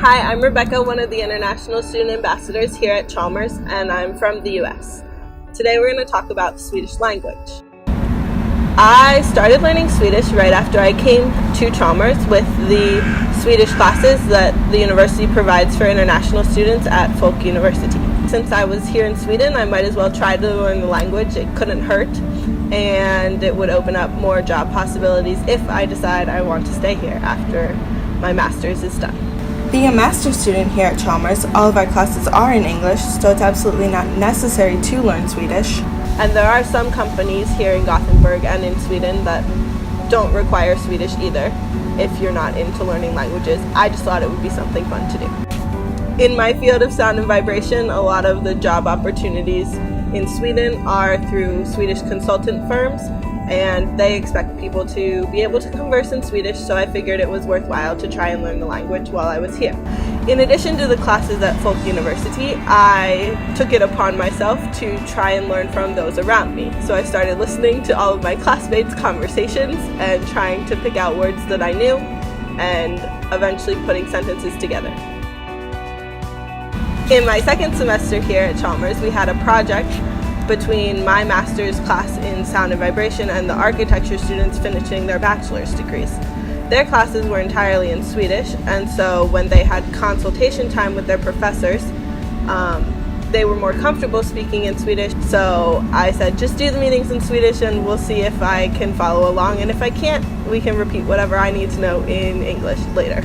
Hi, I'm Rebecca, one of the International Student Ambassadors here at Chalmers, and I'm from the US. Today we're going to talk about the Swedish language. I started learning Swedish right after I came to Chalmers with the Swedish classes that the university provides for international students at Folk University. Since I was here in Sweden, I might as well try to learn the language. It couldn't hurt, and it would open up more job possibilities if I decide I want to stay here after my master's is done. Being a master's student here at Chalmers, all of our classes are in English, so it's absolutely not necessary to learn Swedish. And there are some companies here in Gothenburg and in Sweden that don't require Swedish either if you're not into learning languages. I just thought it would be something fun to do. In my field of sound and vibration, a lot of the job opportunities in Sweden are through Swedish consultant firms, and they expect people to be able to converse in Swedish, so I figured it was worthwhile to try and learn the language while I was here. In addition to the classes at Folk University, I took it upon myself to try and learn from those around me. So I started listening to all of my classmates' conversations and trying to pick out words that I knew and eventually putting sentences together. In my second semester here at Chalmers, we had a project between my master's class in sound and vibration and the architecture students finishing their bachelor's degrees. Their classes were entirely in Swedish, and so when they had consultation time with their professors, they were more comfortable speaking in Swedish. So I said, just do the meetings in Swedish and we'll see if I can follow along, and if I can't, we can repeat whatever I need to know in English later.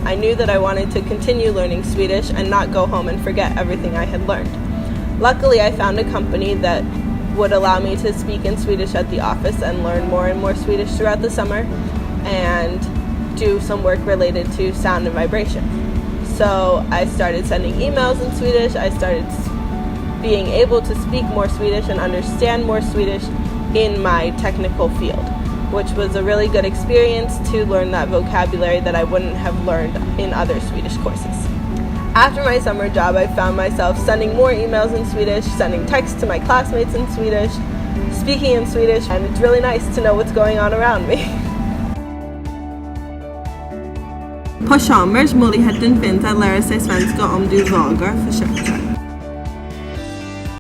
I knew that I wanted to continue learning Swedish and not go home and forget everything I had learned. Luckily, I found a company that would allow me to speak in Swedish at the office and learn more and more Swedish throughout the summer and do some work related to sound and vibration. So I started sending emails in Swedish. I started being able to speak more Swedish and understand more Swedish in my technical field, which was a really good experience to learn that vocabulary that I wouldn't have learned in other Swedish courses. After my summer job, I found myself sending more emails in Swedish, sending texts to my classmates in Swedish, speaking in Swedish, and it's really nice to know what's going on around me. På Chalmers, möjligheten finns att lära sig svenska om du vågar försöka.